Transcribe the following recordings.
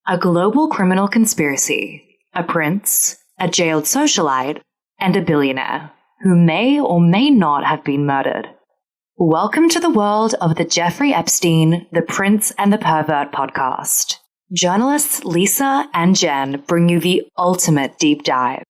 a global criminal conspiracy, a prince, a jailed socialite, and a billionaire who may or may not have been murdered. Welcome to the world of the Jeffrey Epstein, the Prince and the Pervert podcast. Journalists Lisa and Jen bring you the ultimate deep dive.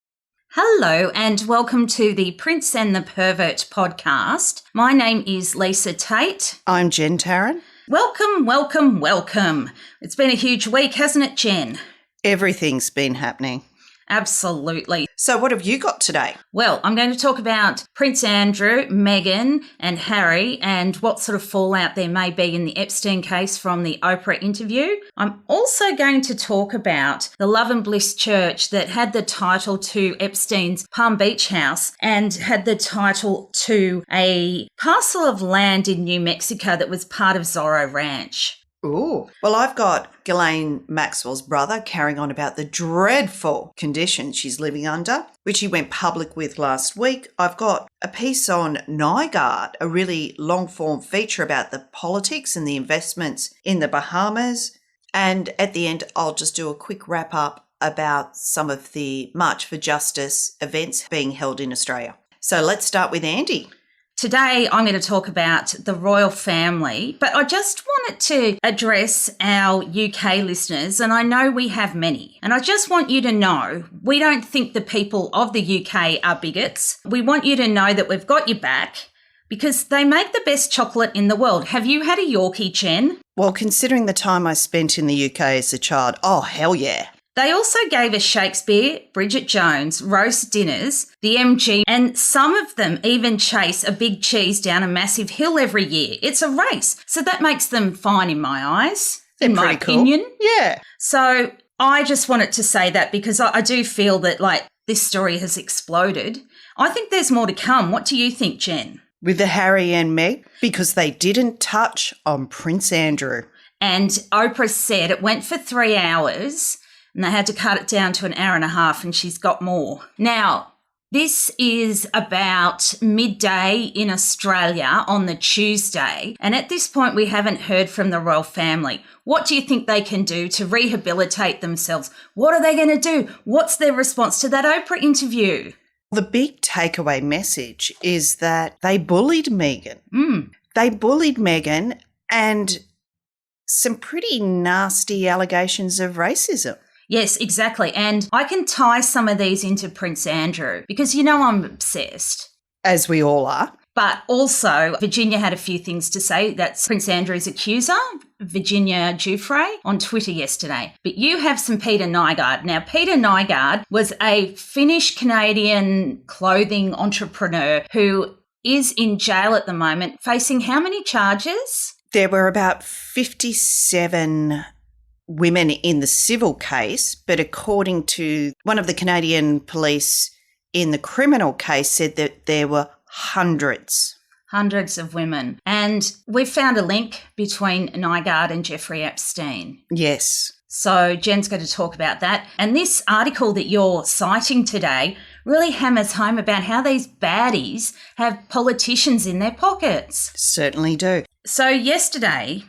Hello and welcome to the Prince and the Pervert podcast. My name is Lisa Tate. I'm Jen Tarrant. Welcome, welcome, welcome. It's been a huge week, hasn't it, Jen? Everything's been happening. Absolutely. So what have you got today? Well, I'm going to talk about Prince Andrew, Meghan and Harry and what sort of fallout there may be in the Epstein case from the Oprah interview. I'm also going to talk about the Love and Bliss church that had the title to Epstein's Palm Beach house and had the title to a parcel of land in New Mexico that was part of Zorro Ranch. Ooh. Well, I've got Ghislaine Maxwell's brother carrying on about the dreadful conditions she's living under, which he went public with last week. I've got a piece on Nygard, a really long-form feature about the politics and the investments in the Bahamas. And at the end, I'll just do a quick wrap-up about some of the March for Justice events being held in Australia. So let's start with Andy. Today, I'm going to talk about the royal family, but I just wanted to address our UK listeners, and I know we have many. And I just want you to know, we don't think the people of the UK are bigots. We want you to know that we've got your back because they make the best chocolate in the world. Have you had a Yorkie, Jen? Well, considering the time I spent in the UK as a child, oh, hell yeah. They also gave us Shakespeare, Bridget Jones, roast dinners, the MG, and some of them even chase a big cheese down a massive hill every year. It's a race. So that makes them fine in my eyes, in my opinion. Cool. Yeah. So I just wanted to say that because I do feel that, this story has exploded. I think there's more to come. What do you think, Jen? With the Harry and Meg, because they didn't touch on Prince Andrew. And Oprah said it went for 3 hours. And they had to cut it down to an hour and a half, and she's got more. Now, this is about midday in Australia on the Tuesday. And at this point, we haven't heard from the royal family. What do you think they can do to rehabilitate themselves? What are they going to do? What's their response to that Oprah interview? The big takeaway message is that they bullied Meghan. They bullied Meghan and some pretty nasty allegations of racism. Yes, exactly. And I can tie some of these into Prince Andrew because, I'm obsessed. As we all are. But also, Virginia had a few things to say. That's Prince Andrew's accuser, Virginia Giuffre, on Twitter yesterday. But you have some Peter Nygard. Now, Peter Nygard was a Finnish-Canadian clothing entrepreneur who is in jail at the moment, facing how many charges? There were about 57 women in the civil case, but according to one of the Canadian police in the criminal case said that there were hundreds of women. And we've found a link between Nygard and Jeffrey Epstein. Yes. So Jen's going to talk about that. And this article that you're citing today really hammers home about how these baddies have politicians in their pockets. Certainly do. So yesterday,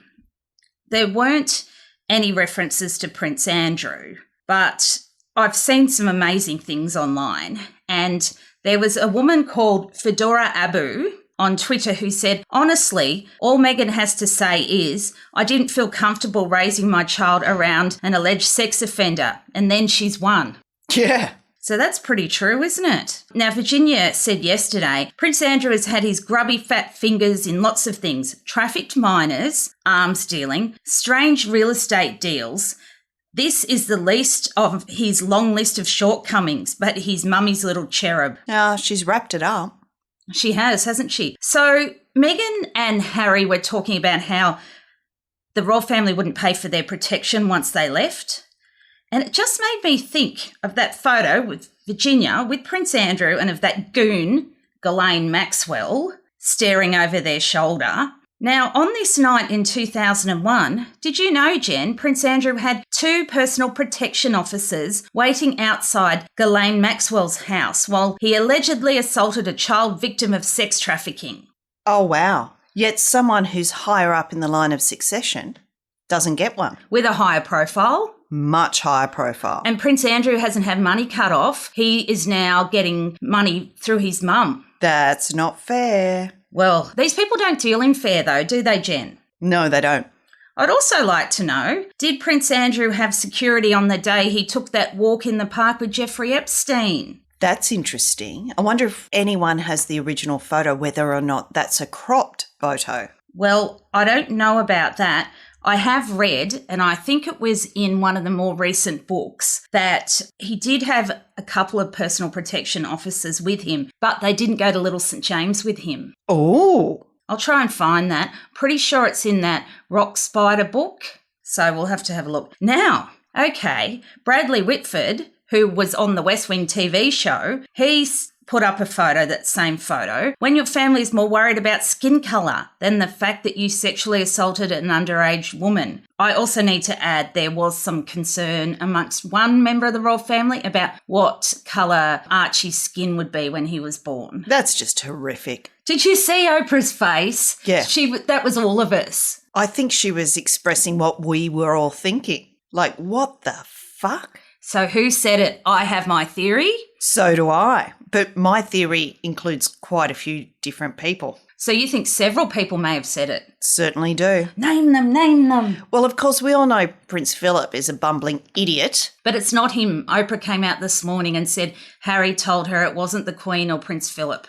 there weren't any references to Prince Andrew, but I've seen some amazing things online. And there was a woman called Fedora Abu on Twitter who said, honestly, all Meghan has to say is, I didn't feel comfortable raising my child around an alleged sex offender, and then she's won. Yeah. So that's pretty true, isn't it? Now, Virginia said yesterday, Prince Andrew has had his grubby fat fingers in lots of things. Trafficked minors, arms dealing, strange real estate deals. This is the least of his long list of shortcomings, but he's mummy's little cherub. She's wrapped it up. She has, hasn't she? So Meghan and Harry were talking about how the royal family wouldn't pay for their protection once they left. And it just made me think of that photo with Virginia, with Prince Andrew, and of that goon, Ghislaine Maxwell, staring over their shoulder. Now, on this night in 2001, did you know, Jen, Prince Andrew had 2 personal protection officers waiting outside Ghislaine Maxwell's house while he allegedly assaulted a child victim of sex trafficking. Oh, wow. Yet someone who's higher up in the line of succession doesn't get one. With a higher profile. much higher profile. And Prince Andrew hasn't had money cut off. He is now getting money through his mum. That's not fair. Well, these people don't deal in fair though, do they, Jen? No, they don't. I'd also like to know, did Prince Andrew have security on the day he took that walk in the park with Jeffrey Epstein? That's interesting. I wonder if anyone has the original photo, whether or not that's a cropped photo. Well, I don't know about that. I have read, and I think it was in one of the more recent books, that he did have a couple of personal protection officers with him, but they didn't go to Little St James with him. Oh. I'll try and find that. Pretty sure it's in that Rock Spider book, so we'll have to have a look. Now, okay, Bradley Whitford, who was on the West Wing TV show, he's put up a photo, that same photo, when your family is more worried about skin colour than the fact that you sexually assaulted an underage woman. I also need to add there was some concern amongst one member of the royal family about what colour Archie's skin would be when he was born. That's just horrific. Did you see Oprah's face? Yeah. That was all of us. I think she was expressing what we were all thinking. Like, what the fuck? So who said it? I have my theory. So do I. But my theory includes quite a few different people. So you think several people may have said it? Certainly do. Name them, name them. Well, of course, we all know Prince Philip is a bumbling idiot. But it's not him. Oprah came out this morning and said Harry told her it wasn't the Queen or Prince Philip.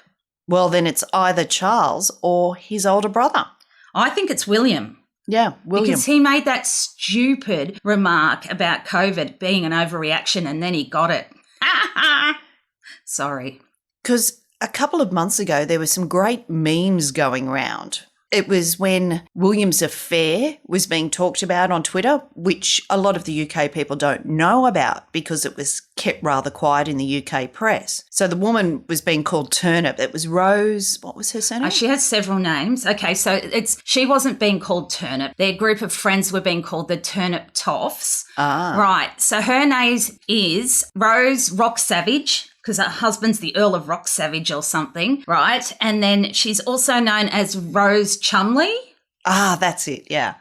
Well, then it's either Charles or his older brother. I think it's William. Yeah, William. Because he made that stupid remark about COVID being an overreaction and then he got it. Sorry. Because a couple of months ago, there were some great memes going around. It was when William's affair was being talked about on Twitter, which a lot of the UK people don't know about because it was kept rather quiet in the UK press. So the woman was being called Turnip. It was Rose, what was her surname? She has several names. Okay, so she wasn't being called Turnip. Their group of friends were being called the Turnip Toffs. Ah. Right, so her name is Rose Rock Savage, because her husband's the Earl of Rock Savage or something, right? And then she's also known as Rose Chumley. Ah, that's it, yeah.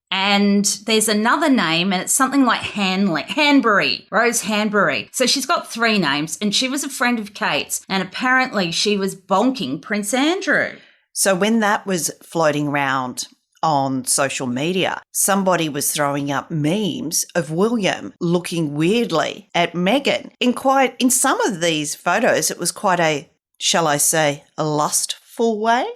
And there's another name, and it's something like Hanbury, Rose Hanbury. So she's got three names, and she was a friend of Kate's, and apparently she was bonking Prince Andrew. So when that was floating around on social media, somebody was throwing up memes of William looking weirdly at Meghan. In some of these photos, it was quite a, shall I say, a lustful way.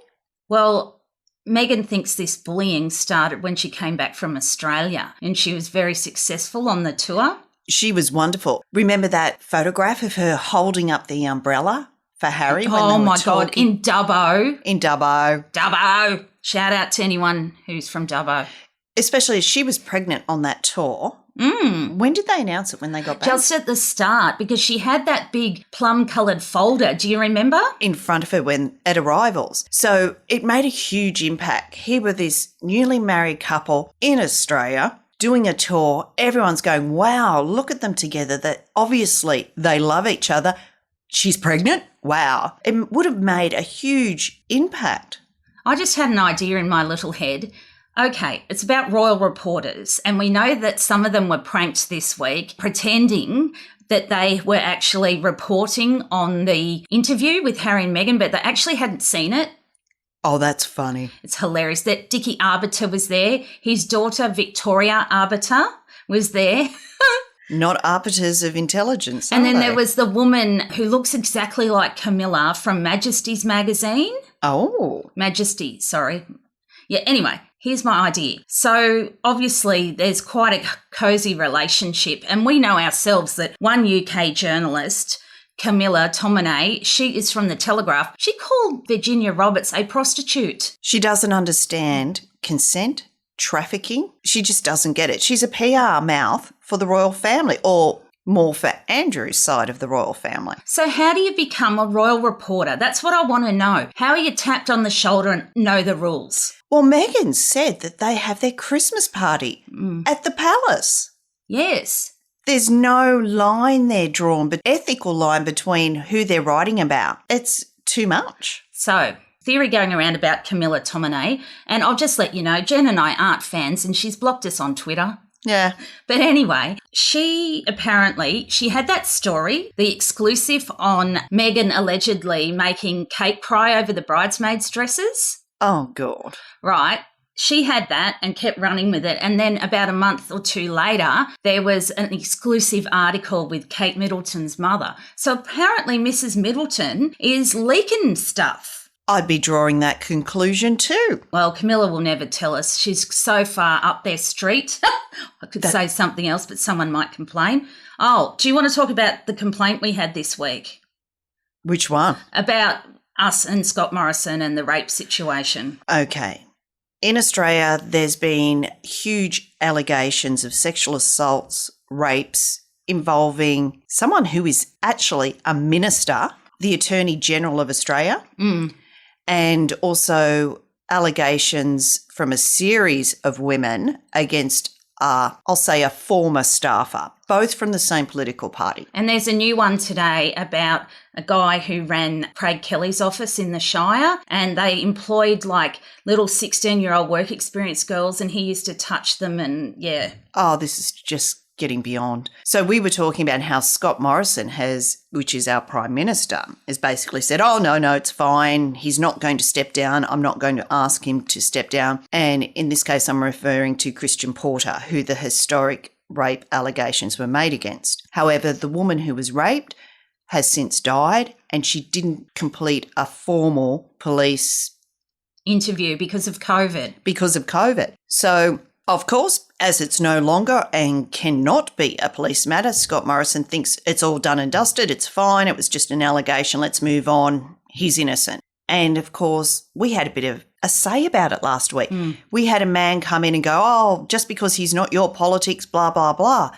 Well, Meghan thinks this bullying started when she came back from Australia and she was very successful on the tour. She was wonderful. Remember that photograph of her holding up the umbrella for Harry? Oh my God, in Dubbo. In Dubbo. Dubbo. Shout out to anyone who's from Dubbo. Especially as she was pregnant on that tour. When did they announce it, when they got back? Just at the start, because she had that big plum-coloured folder. Do you remember? In front of her at arrivals. So it made a huge impact. Here were this newly married couple in Australia doing a tour. Everyone's going, wow, look at them together. That obviously they love each other. She's pregnant? Wow. It would have made a huge impact. I just had an idea in my little head. Okay, it's about royal reporters, and we know that some of them were pranked this week, pretending that they were actually reporting on the interview with Harry and Meghan, but they actually hadn't seen it. Oh, that's funny. It's hilarious that Dickie Arbiter was there. His daughter, Victoria Arbiter, was there. Not arbiters of intelligence, And then they? there was the woman who looks exactly like Camilla from Majesty's magazine. Oh. Majesty, sorry. Yeah, anyway, here's my idea. So obviously there's quite a cosy relationship, and we know ourselves that one UK journalist, Camilla Tominay, she is from The Telegraph. She called Virginia Roberts a prostitute. She doesn't understand consent, trafficking. She just doesn't get it. She's a PR mouth for the royal family, or more for Andrew's side of the royal family. So how do you become a royal reporter? That's what I want to know. How are you tapped on the shoulder and know the rules? Well, Meghan said that they have their Christmas party at the palace. Yes. There's no line there drawn, but ethical line between who they're writing about. It's too much. So, theory going around about Camilla Tominay, and I'll just let you know, Jen and I aren't fans and she's blocked us on Twitter. Yeah. But anyway, she had that story, the exclusive on Meghan allegedly making Kate cry over the bridesmaids' dresses. Oh, God. Right. She had that and kept running with it. And then about a month or two later, there was an exclusive article with Kate Middleton's mother. So apparently Mrs. Middleton is leaking stuff. I'd be drawing that conclusion too. Well, Camilla will never tell us. She's so far up their street. I could say something else, but someone might complain. Oh, do you want to talk about the complaint we had this week? Which one? About us and Scott Morrison and the rape situation. Okay. In Australia, there's been huge allegations of sexual assaults, rapes involving someone who is actually a minister, the Attorney General of Australia. And also allegations from a series of women against, I'll say, a former staffer, both from the same political party. And there's a new one today about a guy who ran Craig Kelly's office in the Shire, and they employed like little 16-year-old work experience girls, and he used to touch them and, yeah. Oh, this is just getting beyond. So we were talking about how Scott Morrison which is our Prime Minister, has basically said, oh, no, it's fine. He's not going to step down. I'm not going to ask him to step down. And in this case, I'm referring to Christian Porter, who the historic rape allegations were made against. However, the woman who was raped has since died, and she didn't complete a formal police interview because of COVID. So, of course, as it's no longer and cannot be a police matter, Scott Morrison thinks it's all done and dusted. It's fine. It was just an allegation. Let's move on. He's innocent. And, of course, we had a bit of a say about it last week. We had a man come in and go, oh, just because he's not your politics, blah, blah, blah.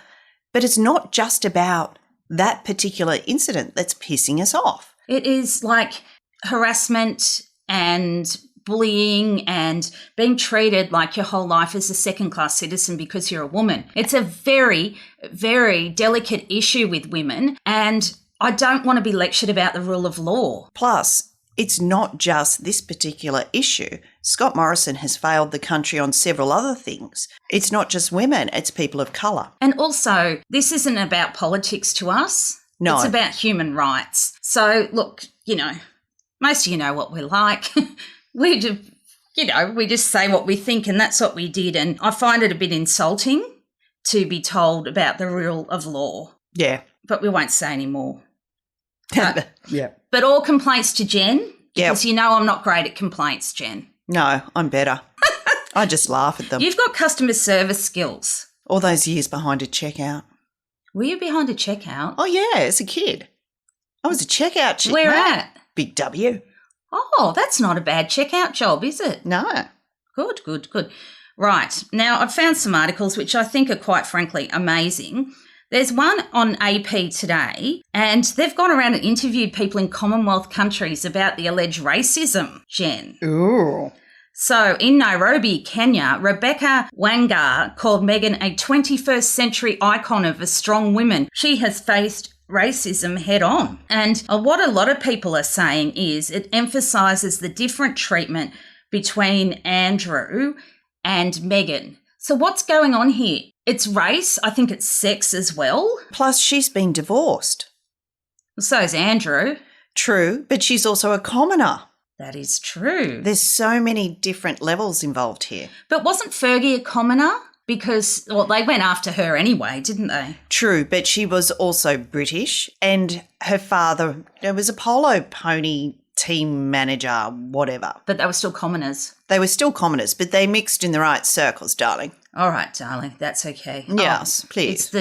But it's not just about that particular incident that's pissing us off. It is like harassment and bullying and being treated like your whole life as a second-class citizen because you're a woman. It's a very, very delicate issue with women, and I don't want to be lectured about the rule of law. Plus, it's not just this particular issue. Scott Morrison has failed the country on several other things. It's not just women, it's people of colour. And also, this isn't about politics to us. No. It's about human rights. So, look, most of you know what we're like. We just say what we think, and that's what we did. And I find it a bit insulting to be told about the rule of law. Yeah. But we won't say any more. Yeah. But all complaints to Jen, Yeah. because I'm not great at complaints, Jen. No, I'm better. I just laugh at them. You've got customer service skills. All those years behind a checkout. Were you behind a checkout? Oh, yeah, as a kid. I was a checkout chick. Where at? Big W. Oh, that's not a bad checkout job, is it? No. Good. Right. Now, I've found some articles which I think are quite frankly amazing. There's one on AP today, and they've gone around and interviewed people in Commonwealth countries about the alleged racism, Jen. Ooh. So in Nairobi, Kenya, Rebecca Wangar called Meghan a 21st century icon of a strong woman. She has faced racism head on. And what a lot of people are saying is it emphasises the different treatment between Andrew and Meghan. So what's going on here? It's race. I think it's sex as well. Plus, she's been divorced. So's Andrew. True, but she's also a commoner. That is true. There's so many different levels involved here. But wasn't Fergie a commoner? Because, they went after her anyway, didn't they? True, but she was also British, and her father was a polo pony team manager, whatever. But they were still commoners. They were still commoners, but they mixed in the right circles, darling. All right, darling, that's okay. Yes, please.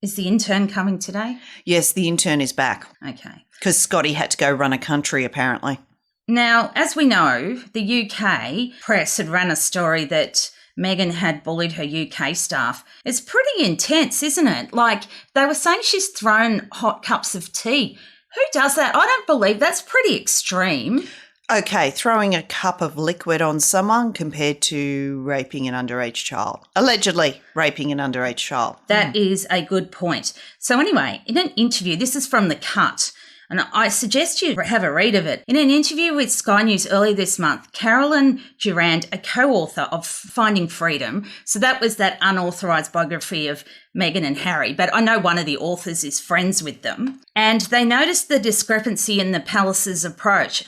Is the intern coming today? Yes, the intern is back. Okay. Because Scotty had to go run a country, apparently. Now, as we know, the UK press had run a story that Meghan had bullied her UK staff. It's pretty intense, isn't it? Like, they were saying she's thrown hot cups of tea. Who does that? I don't believe that's pretty extreme. Okay, throwing a cup of liquid on someone compared to raping an underage child. Allegedly raping an underage child. That is a good point. So anyway, in an interview, this is from The Cut, And I suggest you have a read of it. In an interview with Sky News earlier this month, Carolyn Durand, a co-author of Finding Freedom, so that was that unauthorised biography of Meghan and Harry, but I know one of the authors is friends with them, and they noticed the discrepancy in the palace's approach,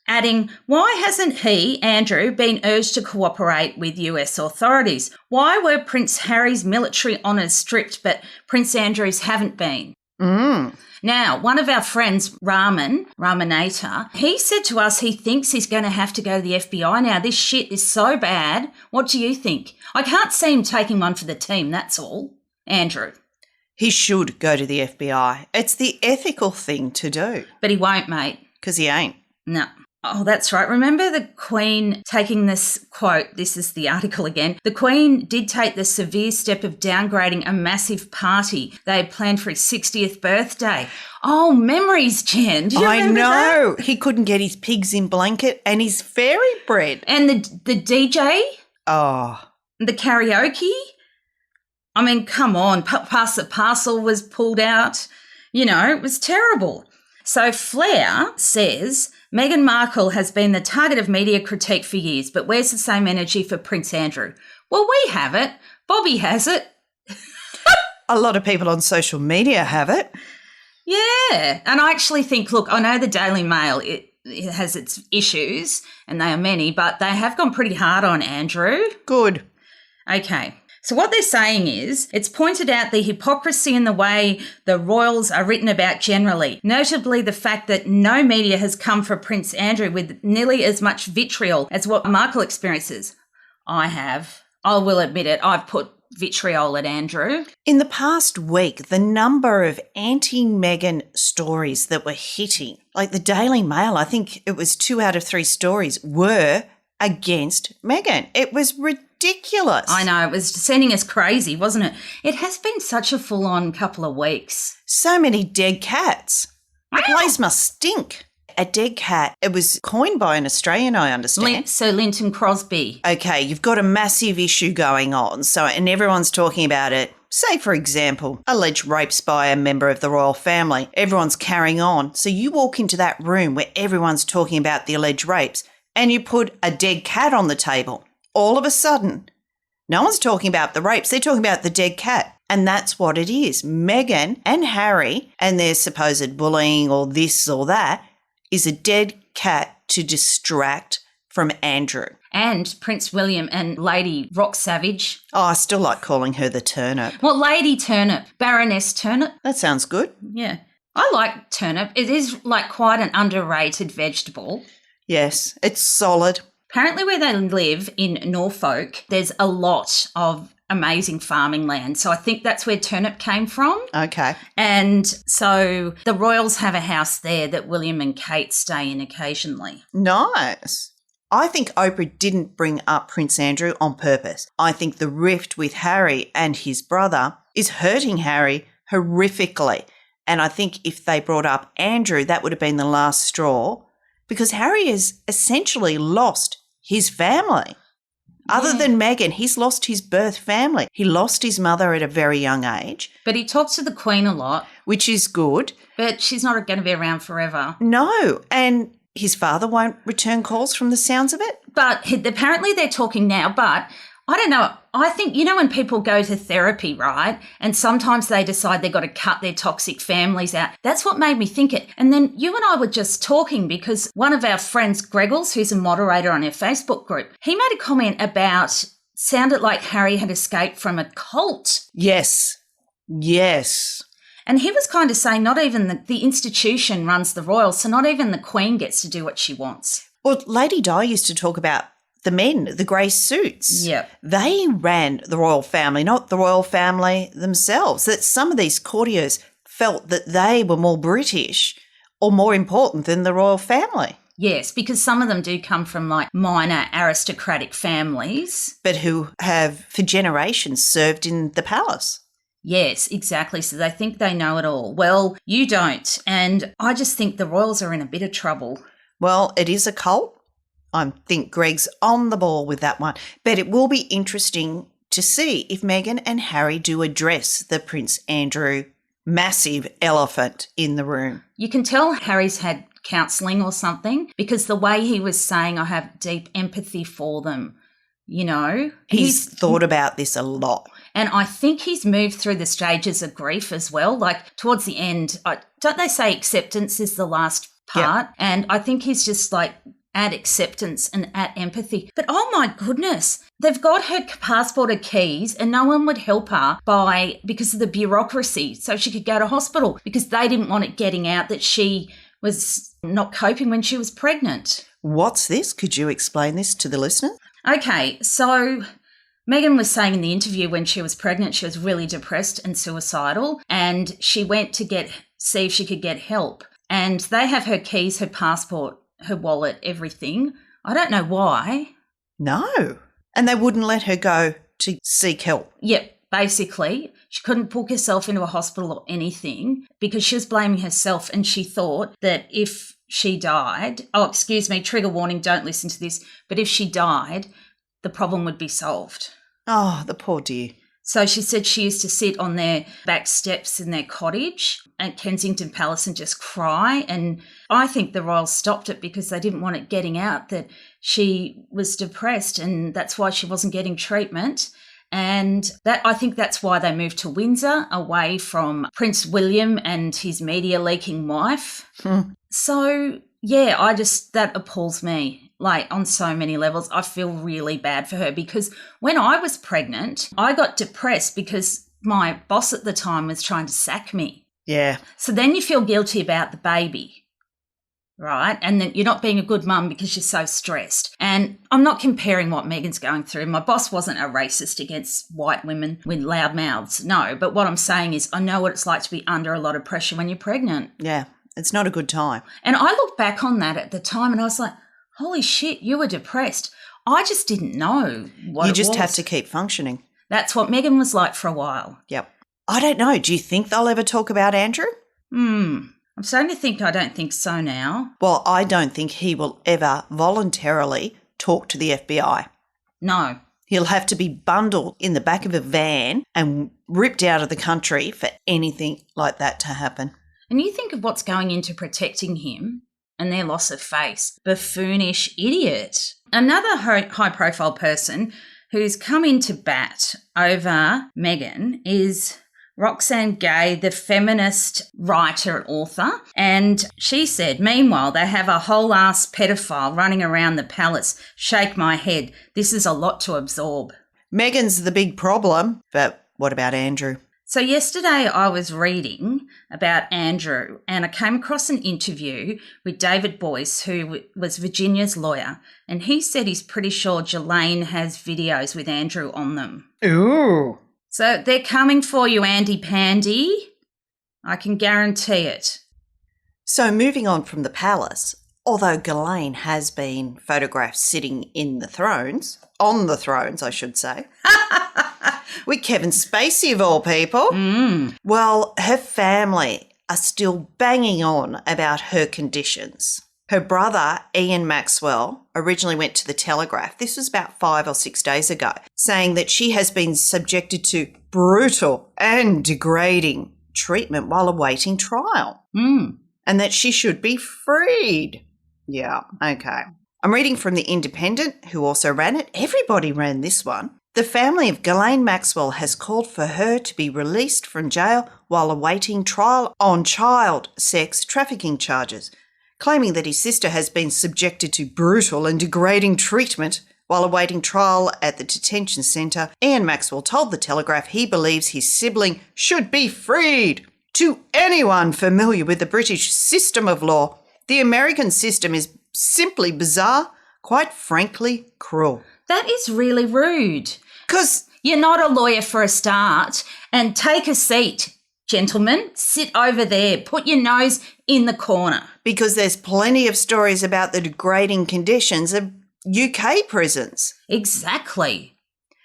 adding, why hasn't he, Andrew, been urged to cooperate with US authorities? Why were Prince Harry's military honours stripped, but Prince Andrew's haven't been? Now, one of our friends, Raminator, he said to us he thinks he's going to have to go to the FBI now. This shit is so bad. What do you think? I can't see him taking one for the team, that's all. Andrew. He should go to the FBI. It's the ethical thing to do. But he won't, mate. Because he ain't. No. Oh, that's right. Remember the Queen taking this quote, this is the article again. The Queen did take the severe step of downgrading a massive party they had planned for his 60th birthday. Oh, memories, Jen. Do you remember know. that? He couldn't get his pigs in blanket and his fairy bread. And the DJ? Oh. The karaoke? I mean, come on. Pass the Parcel was pulled out. You know, it was terrible. So Flair says Meghan Markle has been the target of media critique for years, but where's the same energy for Prince Andrew? Well, we have it. Bobby has it. A lot of people on social media have it. Yeah. And I actually think, look, I know the Daily Mail, it has its issues, and they are many, but they have gone pretty hard on Andrew. Good. Okay. So what they're saying is it's pointed out the hypocrisy in the way the royals are written about generally, notably the fact that no media has come for Prince Andrew with nearly as much vitriol as what Markle experiences. I have. I will admit it. I've put vitriol at Andrew. In the past week, the number of anti-Meghan stories that were hitting, like the Daily Mail, I think it was 2 out of 3 stories were against Meghan. It was ridiculous. I know, it was sending us crazy, wasn't it? It has been such a full-on couple of weeks. So many dead cats. The Wow. place must stink. A dead cat, it was coined by an Australian, I understand. So Linton Crosby. Okay, you've got a massive issue going on, and everyone's talking about it. Say, for example, alleged rapes by a member of the royal family. Everyone's carrying on. So you walk into that room where everyone's talking about the alleged rapes and you put a dead cat on the table. All of a sudden, no one's talking about the rapes. They're talking about the dead cat. And that's what it is. Meghan and Harry and their supposed bullying or this or that is a dead cat to distract from Andrew. And Prince William and Lady Rock Savage. Oh, I still like calling her the turnip. Well, Lady Turnip, Baroness Turnip. That sounds good. Yeah. I like turnip. It is like quite an underrated vegetable. Yes, it's solid. Apparently where they live in Norfolk, there's a lot of amazing farming land. So I think that's where turnip came from. Okay. And so the royals have a house there that William and Kate stay in occasionally. Nice. I think Oprah didn't bring up Prince Andrew on purpose. I think the rift with Harry and his brother is hurting Harry horrifically. And I think if they brought up Andrew, that would have been the last straw because Harry has essentially lost his family. Other than Meghan, he's lost his birth family. He lost his mother at a very young age. But he talks to the Queen a lot. Which is good. But she's not going to be around forever. No, and his father won't return calls from the sounds of it. But apparently they're talking now, but I don't know. I think, you know, when people go to therapy, right, and sometimes they decide they've got to cut their toxic families out. That's what made me think it. And then you and I were just talking because one of our friends, Greggles, who's a moderator on our Facebook group, he made a comment about, sounded like Harry had escaped from a cult. Yes. Yes. And he was kind of saying not even the institution runs the royals, so not even the Queen gets to do what she wants. Well, Lady Di used to talk about the men, the grey suits. Yep. They ran the royal family, not the royal family themselves. That some of these courtiers felt that they were more British or more important than the royal family. Yes, because some of them do come from like minor aristocratic families. But who have for generations served in the palace. Yes, exactly. So they think they know it all. Well, you don't. And I just think the royals are in a bit of trouble. Well, it is a cult. I think Greg's on the ball with that one. But it will be interesting to see if Meghan and Harry do address the Prince Andrew massive elephant in the room. You can tell Harry's had counselling or something because the way he was saying, I have deep empathy for them, you know. He's thought about this a lot. And I think he's moved through the stages of grief as well. Like towards the end, don't they say acceptance is the last part? Yep. And I think he's just like at acceptance and at empathy. But oh my goodness, they've got her passport and keys and no one would help her because of the bureaucracy so she could go to hospital because they didn't want it getting out that she was not coping when she was pregnant. What's this? Could you explain this to the listeners? Okay, so Meghan was saying in the interview when she was pregnant she was really depressed and suicidal and she went to see if she could get help. And they have her keys, her passport, her wallet, everything. I don't know why. No. And they wouldn't let her go to seek help. Yep, basically. She couldn't book herself into a hospital or anything because she was blaming herself and she thought that if she died, trigger warning, don't listen to this, but if she died, the problem would be solved. Oh, the poor dear. So she said she used to sit on their back steps in their cottage at Kensington Palace and just cry. And I think the royals stopped it because they didn't want it getting out that she was depressed and that's why she wasn't getting treatment. And I think that's why they moved to Windsor, away from Prince William and his media leaking wife. So, yeah, that appalls me. Like on so many levels, I feel really bad for her because when I was pregnant, I got depressed because my boss at the time was trying to sack me. Yeah. So then you feel guilty about the baby, right? And then you're not being a good mum because you're so stressed. And I'm not comparing what Meghan's going through. My boss wasn't a racist against white women with loud mouths, no. But what I'm saying is I know what it's like to be under a lot of pressure when you're pregnant. Yeah, it's not a good time. And I look back on that at the time and I was like, holy shit, you were depressed. I just didn't know what You it just was. have to keep functioning. That's what Meghan was like for a while. Yep. I don't know. Do you think they'll ever talk about Andrew? I'm starting to think I don't think so now. Well, I don't think he will ever voluntarily talk to the FBI. No. He'll have to be bundled in the back of a van and ripped out of the country for anything like that to happen. And you think of what's going into protecting him and their loss of face. Buffoonish idiot. Another high-profile person who's come into bat over Meghan is Roxane Gay, the feminist writer and author. And she said, meanwhile, they have a whole-ass pedophile running around the palace. Shake my head. This is a lot to absorb. Meghan's the big problem, but what about Andrew? So yesterday I was reading about Andrew and I came across an interview with David Boyce, who was Virginia's lawyer, and he said he's pretty sure Ghislaine has videos with Andrew on them. Ooh. So they're coming for you, Andy Pandy. I can guarantee it. So moving on from the palace, although Ghislaine has been photographed sitting on the thrones, I should say, with Kevin Spacey of all people, well, her family are still banging on about her conditions. Her brother, Ian Maxwell, originally went to the Telegraph, this was about 5 or 6 days ago, saying that she has been subjected to brutal and degrading treatment while awaiting trial, and that she should be freed. Yeah, okay. I'm reading from The Independent, who also ran it. Everybody ran this one. The family of Ghislaine Maxwell has called for her to be released from jail while awaiting trial on child sex trafficking charges, claiming that his sister has been subjected to brutal and degrading treatment while awaiting trial at the detention centre. Ian Maxwell told the Telegraph he believes his sibling should be freed. To anyone familiar with the British system of law, the American system is simply bizarre, quite frankly cruel. That is really rude. Because you're not a lawyer for a start. And take a seat, gentlemen. Sit over there. Put your nose in the corner. Because there's plenty of stories about the degrading conditions of UK prisons. Exactly.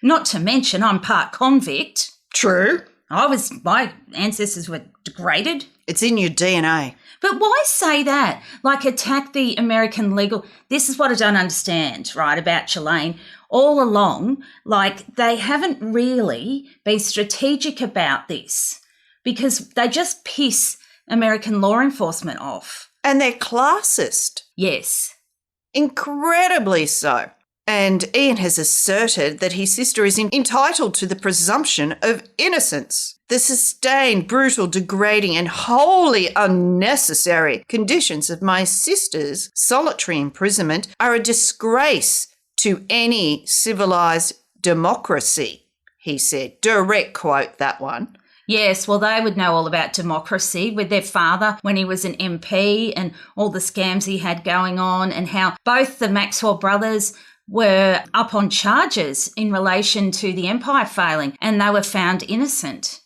Not to mention I'm part convict. True. My ancestors were degraded. It's in your DNA. But why say that? Like attack the American legal... This is what I don't understand, right, about Ghislaine. All along, like they haven't really been strategic about this. because they just piss American law enforcement off. And they're classist. Yes. Incredibly so. And Ian has asserted that his sister is entitled to the presumption of innocence. The sustained, brutal, degrading and wholly unnecessary conditions of my sister's solitary imprisonment are a disgrace to any civilised democracy, he said. Direct quote, that one. Yes, well, they would know all about democracy with their father when he was an MP and all the scams he had going on, and how both the Maxwell brothers were up on charges in relation to the empire failing, and they were found innocent.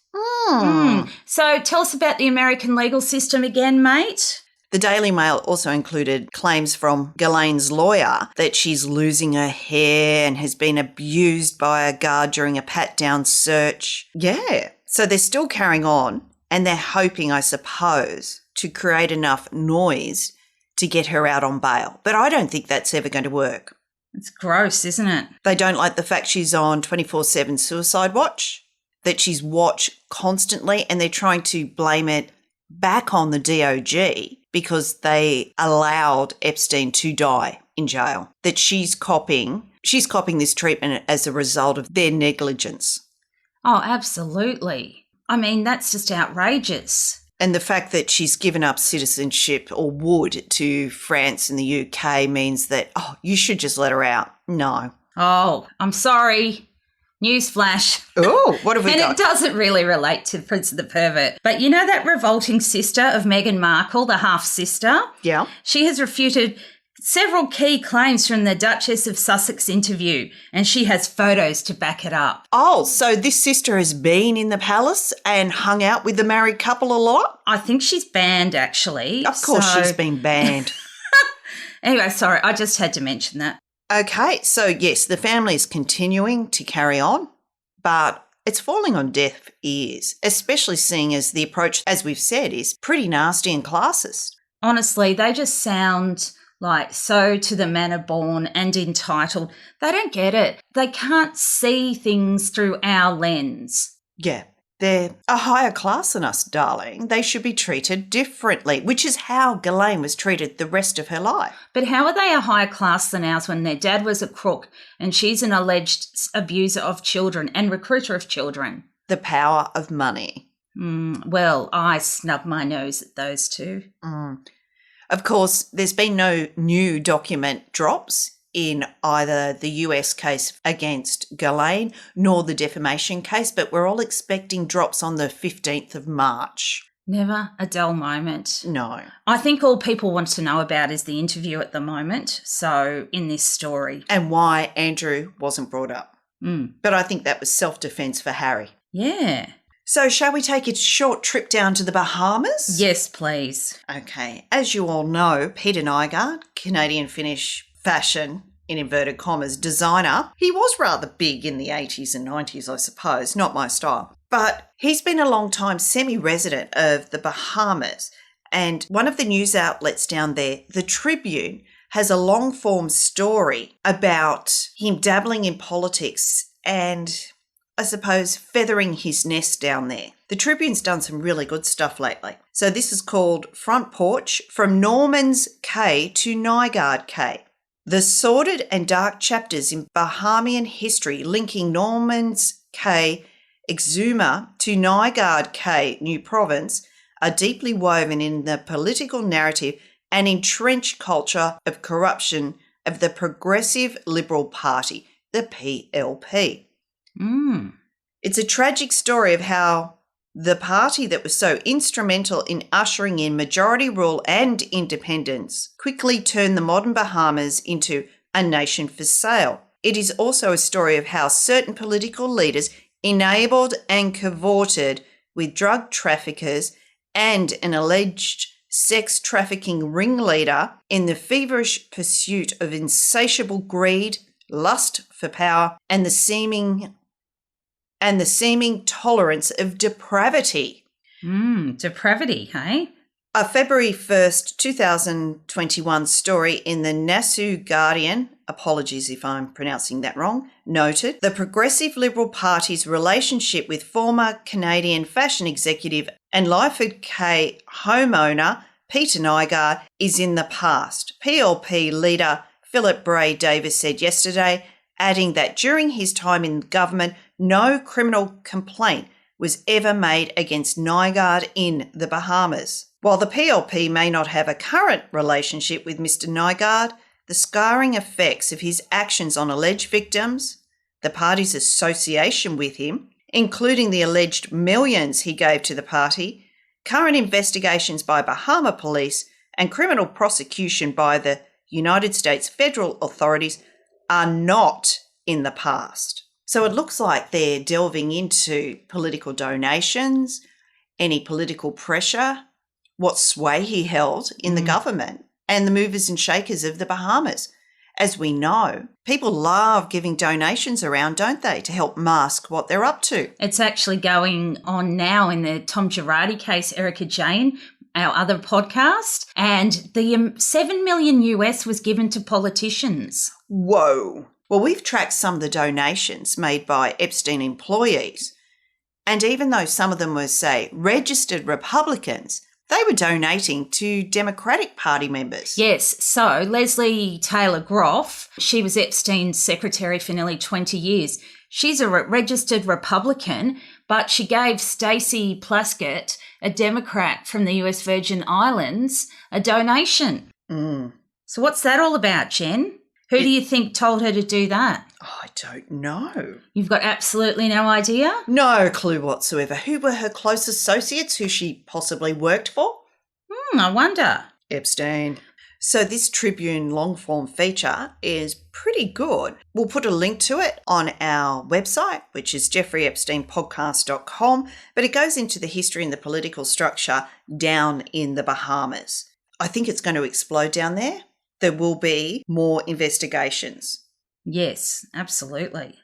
So tell us about the American legal system again, mate. The Daily Mail also included claims from Ghislaine's lawyer that she's losing her hair and has been abused by a guard during a pat-down search. Yeah, so they're still carrying on, and they're hoping, I suppose, to create enough noise to get her out on bail. But I don't think that's ever going to work. It's gross, isn't it? They don't like the fact she's on 24/7 suicide watch, that she's watched constantly, and they're trying to blame it back on the DOG because they allowed Epstein to die in jail, that she's copying this treatment as a result of their negligence. Oh, absolutely. I mean, that's just outrageous. And the fact that she's given up citizenship, or would, to France and the UK means that, you should just let her out. No. Oh, I'm sorry. Newsflash. Oh, what have we got? And it doesn't really relate to Prince of the Pervert. But you know that revolting sister of Meghan Markle, the half-sister? Yeah. She has refuted several key claims from the Duchess of Sussex interview, and she has photos to back it up. Oh, so this sister has been in the palace and hung out with the married couple a lot? I think she's banned, actually. Of course she's been banned. Anyway, sorry, I just had to mention that. Okay, so yes, the family is continuing to carry on, but it's falling on deaf ears, especially seeing as the approach, as we've said, is pretty nasty and classist. Honestly, they just sound like so to the manner born and entitled. They don't get it. They can't see things through our lens. Yeah, they're a higher class than us, darling. They should be treated differently, which is how Ghislaine was treated the rest of her life. But how are they a higher class than ours when their dad was a crook and she's an alleged abuser of children and recruiter of children? The power of money. Well, I snub my nose at those two. Of course, there's been no new document drops in either the US case against Ghislaine nor the defamation case, but we're all expecting drops on the 15th of March. Never a dull moment. No. I think all people want to know about is the interview at the moment, so in this story. And why Andrew wasn't brought up. But I think that was self-defense for Harry. Yeah. So shall we take a short trip down to the Bahamas? Yes, please. Okay. As you all know, Peter Nygard, Canadian-Finnish fashion, in inverted commas, designer, he was rather big in the 80s and 90s, I suppose, not my style. But he's been a long time semi-resident of the Bahamas, and one of the news outlets down there, the Tribune, has a long-form story about him dabbling in politics and, I suppose, feathering his nest down there. The Tribune's done some really good stuff lately. So this is called Front Porch, From Norman's Cay to Nygard Cay. The sordid and dark chapters in Bahamian history linking Norman's Cay, Exuma, to Nygard Cay, New Province, are deeply woven in the political narrative and entrenched culture of corruption of the Progressive Liberal Party, the PLP. It's a tragic story of how the party that was so instrumental in ushering in majority rule and independence quickly turned the modern Bahamas into a nation for sale. It is also a story of how certain political leaders enabled and cavorted with drug traffickers and an alleged sex trafficking ringleader in the feverish pursuit of insatiable greed, lust for power, and the seeming tolerance of depravity. Depravity, hey? A February 1st, 2021 story in the Nassau Guardian, apologies if I'm pronouncing that wrong, noted the Progressive Liberal Party's relationship with former Canadian fashion executive and Lyford K homeowner Peter Nygard is in the past. PLP leader Philip Bray Davis said yesterday, adding that during his time in government, no criminal complaint was ever made against Nygard in the Bahamas. While the PLP may not have a current relationship with Mr. Nygard, the scarring effects of his actions on alleged victims, the party's association with him, including the alleged millions he gave to the party, current investigations by Bahama police, and criminal prosecution by the United States federal authorities are not in the past. So it looks like they're delving into political donations, any political pressure, what sway he held in the government, and the movers and shakers of the Bahamas. As we know, people love giving donations around, don't they, to help mask what they're up to. It's actually going on now in the Tom Girardi case, Erica Jane, our other podcast, and the 7 million US was given to politicians. Whoa. Well, we've tracked some of the donations made by Epstein employees, and even though some of them were, say, registered Republicans, they were donating to Democratic Party members. Yes, so Leslie Taylor Groff, she was Epstein's secretary for nearly 20 years. She's a registered Republican, but she gave Stacey Plaskett, a Democrat from the US Virgin Islands, a donation. So what's that all about, Jen? Who do you think told her to do that? I don't know. You've got absolutely no idea? No clue whatsoever. Who were her close associates, who she possibly worked for? I wonder. Epstein. So this Tribune long-form feature is pretty good. We'll put a link to it on our website, which is jeffreyepsteinpodcast.com, but it goes into the history and the political structure down in the Bahamas. I think it's going to explode down there. There will be more investigations. Yes, absolutely.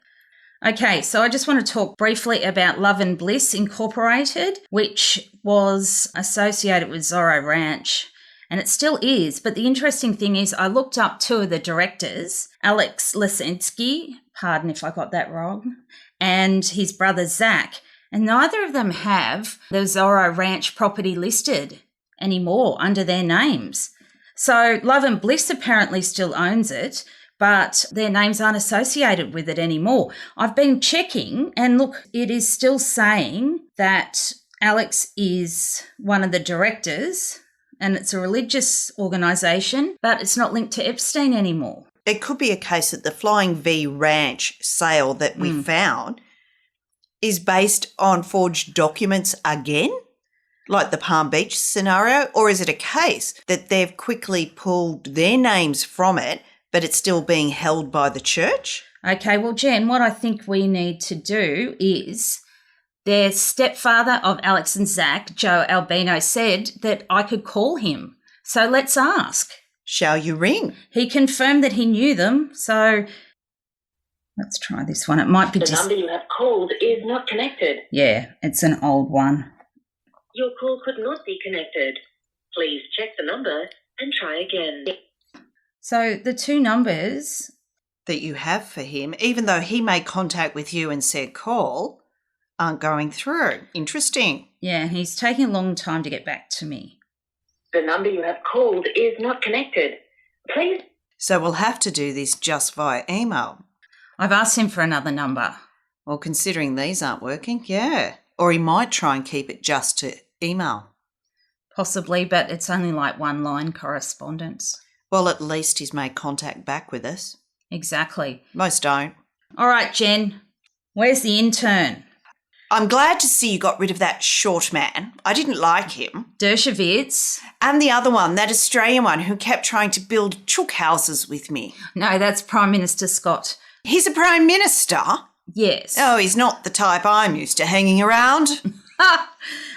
Okay, so I just want to talk briefly about Love and Bliss Incorporated, which was associated with Zorro Ranch, and it still is. But the interesting thing is I looked up two of the directors, Alex Lesensky, pardon if I got that wrong, and his brother Zach, and neither of them have the Zorro Ranch property listed anymore under their names. So Love and Bliss apparently still owns it, but their names aren't associated with it anymore. I've been checking and look, it is still saying that Alex is one of the directors and it's a religious organisation, but it's not linked to Epstein anymore. It could be a case that the Flying V Ranch sale that we found is based on forged documents again? Like the Palm Beach scenario? Or is it a case that they've quickly pulled their names from it, but it's still being held by the church? Okay, well, Jen, what I think we need to do is their stepfather of Alex and Zach, Joe Albino, said that I could call him. So let's ask. Shall you ring? He confirmed that he knew them, so let's try this one. It might be The number you have called is not connected. Yeah, it's an old one. Your call could not be connected. Please check the number and try again. So the two numbers that you have for him, even though he made contact with you and said call, aren't going through. Interesting. Yeah, he's taking a long time to get back to me. The number you have called is not connected. Please. So we'll have to do this just via email. I've asked him for another number. Well, considering these aren't working, yeah. Or he might try and keep it just to email. Possibly, but it's only like one line correspondence. Well, at least he's made contact back with us. Exactly. Most don't. All right, Jen, where's the intern? I'm glad to see you got rid of that short man. I didn't like him. Dershowitz. And the other one, that Australian one who kept trying to build chook houses with me. No, that's Prime Minister Scott. He's a Prime Minister? Yes. Oh, he's not the type I'm used to hanging around.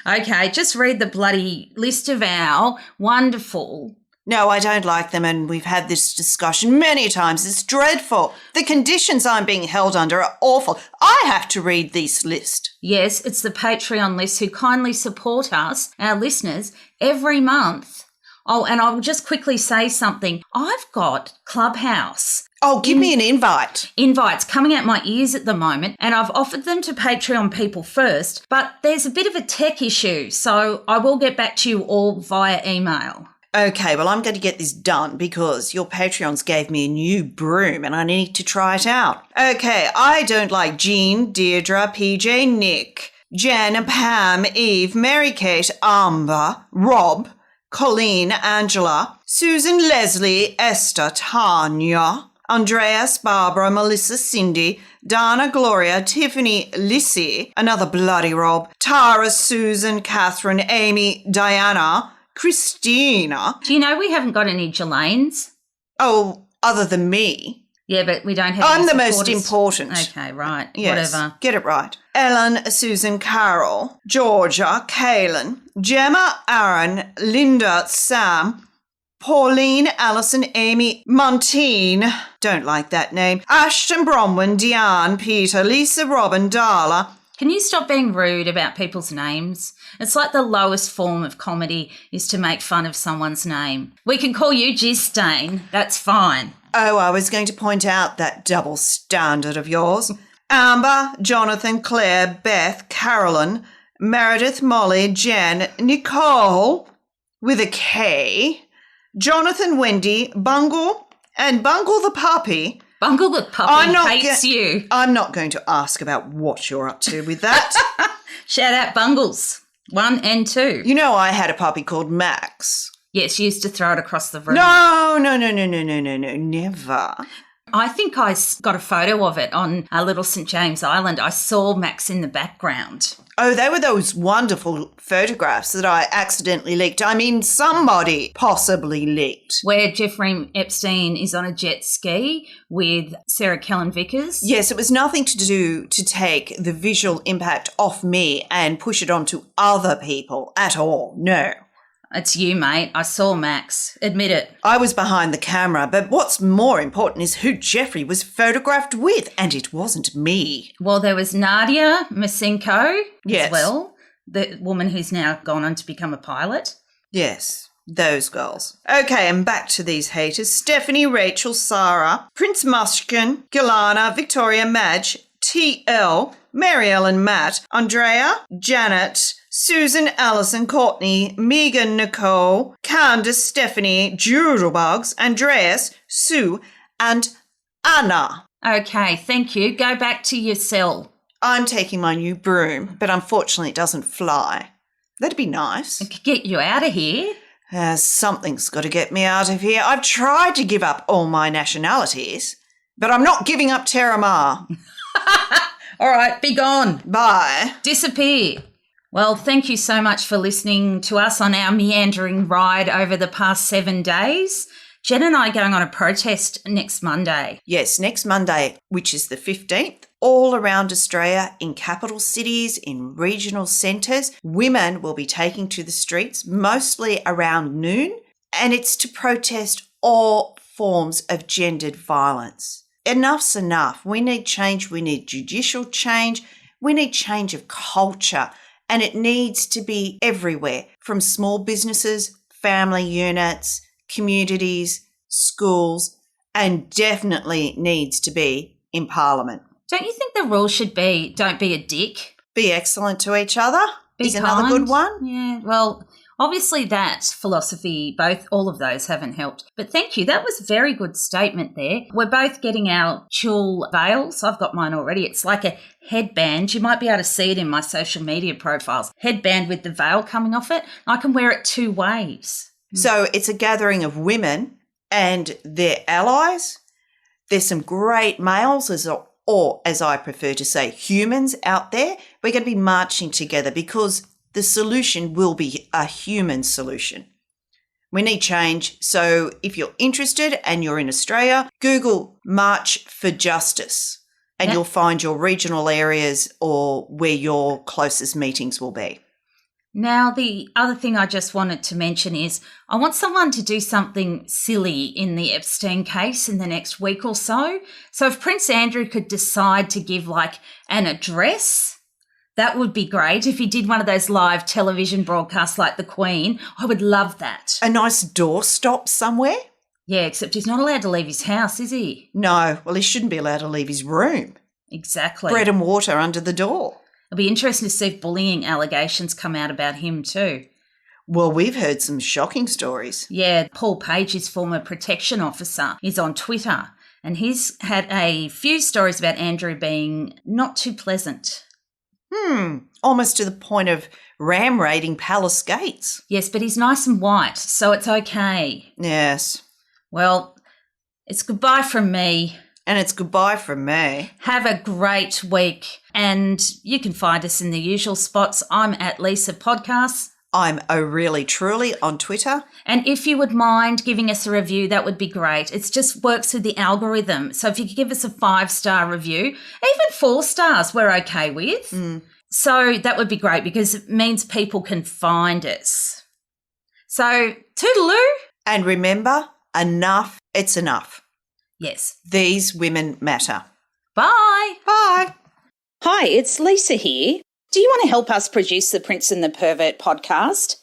Okay, just read the bloody list of our wonderful No, I don't like them, and we've had this discussion many times. It's dreadful. The conditions I'm being held under are awful. I have to read this list. Yes, it's the Patreon list who kindly support us, our listeners, every month. Oh, and I'll just quickly say something. I've got Clubhouse. Oh, give me an invite. Invites coming out my ears at the moment, and I've offered them to Patreon people first, but there's a bit of a tech issue, so I will get back to you all via email. Okay, well, I'm going to get this done because your Patreons gave me a new broom and I need to try it out. Okay, I don't like Jean, Deirdre, PJ, Nick, Jen, Pam, Eve, Mary-Kate, Amber, Rob, Colleen, Angela, Susan, Leslie, Esther, Tanya, Andreas, Barbara, Melissa, Cindy, Dana, Gloria, Tiffany, Lissy, another bloody Rob, Tara, Susan, Catherine, Amy, Diana, Christina. Do you know we haven't got any Ghislaines? Oh, other than me. Yeah, but we don't have I'm any the most supporters. important. Okay, right. Yes, Whatever. get it right. Ellen, Susan, Carol, Georgia, Kaylin, Gemma, Aaron, Linda, Sam, Pauline, Alison, Amy, Montine, don't like that name, Ashton, Bronwyn, Diane, Peter, Lisa, Robin, Darla. Can you stop being rude about people's names? It's like the lowest form of comedy is to make fun of someone's name. We can call you Ghislaine. That's fine. Oh, I was going to point out that double standard of yours. Amber, Jonathan, Claire, Beth, Carolyn, Meredith, Molly, Jen, Nicole, with a K, Jonathan, Wendy, Bungle, and Bungle the puppy. Bungle the puppy hates you. I'm not going to ask about what you're up to with that. Shout out Bungles 1 and 2. You know I had a puppy called Max. Yes, you used to throw it across the room. No, never. I think I got a photo of it on a little St. James Island. I saw Max in the background. Oh, they were those wonderful photographs that I accidentally leaked. I mean, somebody possibly leaked. Where Jeffrey Epstein is on a jet ski with Sarah Kellen Vickers. Yes, it was nothing to do to take the visual impact off me and push it onto other people at all. No. It's you, mate. I saw Max. Admit it. I was behind the camera, but what's more important is who Jeffrey was photographed with, and it wasn't me. Well, there was Nadia Masenko Yes. as well, the woman who's now gone on to become a pilot. Yes, those girls. Okay, and back to these haters. Stephanie, Rachel, Sarah, Prince Mushkin, Gilana, Victoria, Madge, TL, Mary Ellen, Matt, Andrea, Janet, Susan, Alison, Courtney, Megan, Nicole, Candace, Stephanie, Juralbugs, Andreas, Sue, and Anna. Okay, thank you. Go back to your cell. I'm taking my new broom, but unfortunately it doesn't fly. That'd be nice. I could get you out of here. Something's got to get me out of here. I've tried to give up all my nationalities, but I'm not giving up Terramar. All right, be gone. Bye. Disappear. Well, thank you so much for listening to us on our meandering ride over the past 7 days. Jen and I are going on a protest next Monday. Yes, next Monday, which is the 15th, all around Australia, in capital cities, in regional centres, women will be taking to the streets, mostly around noon, and it's to protest all forms of gendered violence. Enough's enough. We need change. We need judicial change. We need change of culture. And it needs to be everywhere, from small businesses, family units, communities, schools, and definitely needs to be in Parliament. Don't you think the rule should be don't be a dick? Be excellent to each other Be is another kind. good one. Yeah, well, obviously that philosophy, all of those haven't helped. But thank you. That was a very good statement there. We're both getting our tulle veils. I've got mine already. It's like a headband. You might be able to see it in my social media profiles. Headband with the veil coming off it. I can wear it 2 ways. So it's a gathering of women and their allies. There's some great males, or as I prefer to say, humans out there. We're going to be marching together because the solution will be a human solution. We need change. So if you're interested and you're in Australia, Google March for Justice and you'll find your regional areas or where your closest meetings will be. Now, the other thing I just wanted to mention is I want someone to do something silly in the Epstein case in the next week or so. So if Prince Andrew could decide to give like an address, that would be great. If he did one of those live television broadcasts like the Queen, I would love that. A nice doorstop somewhere? Yeah, except he's not allowed to leave his house, is he? No, well, he shouldn't be allowed to leave his room. Exactly. Bread and water under the door. It'll be interesting to see if bullying allegations come out about him too. Well, we've heard some shocking stories. Yeah, Paul Page, his former protection officer, is on Twitter, and he's had a few stories about Andrew being not too pleasant. Almost to the point of ram-raiding palace gates. Yes, but he's nice and white, so it's okay. Yes. Well, it's goodbye from me. And it's goodbye from me. Have a great week. And you can find us in the usual spots. I'm at Lisa Podcasts. I'm O'Reilly Truly on Twitter. And if you would mind giving us a review, that would be great. It just works with the algorithm. So if you could give us a 5-star review, even 4 stars, we're okay with. So that would be great because it means people can find us. So toodaloo. And remember, enough, it's enough. Yes. These women matter. Bye. Bye. Hi, it's Lisa here. Do you want to help us produce the Prince and the Pervert podcast?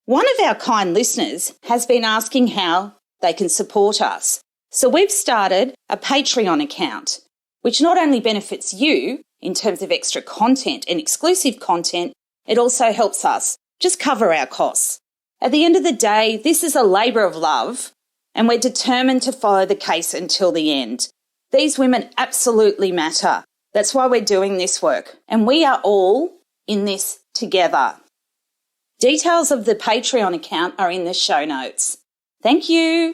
One of our kind listeners has been asking how they can support us. So we've started a Patreon account, which not only benefits you in terms of extra content and exclusive content, it also helps us just cover our costs. At the end of the day, this is a labour of love, and we're determined to follow the case until the end. These women absolutely matter. That's why we're doing this work, and we are all in this together. Details of the Patreon account are in the show notes. Thank you.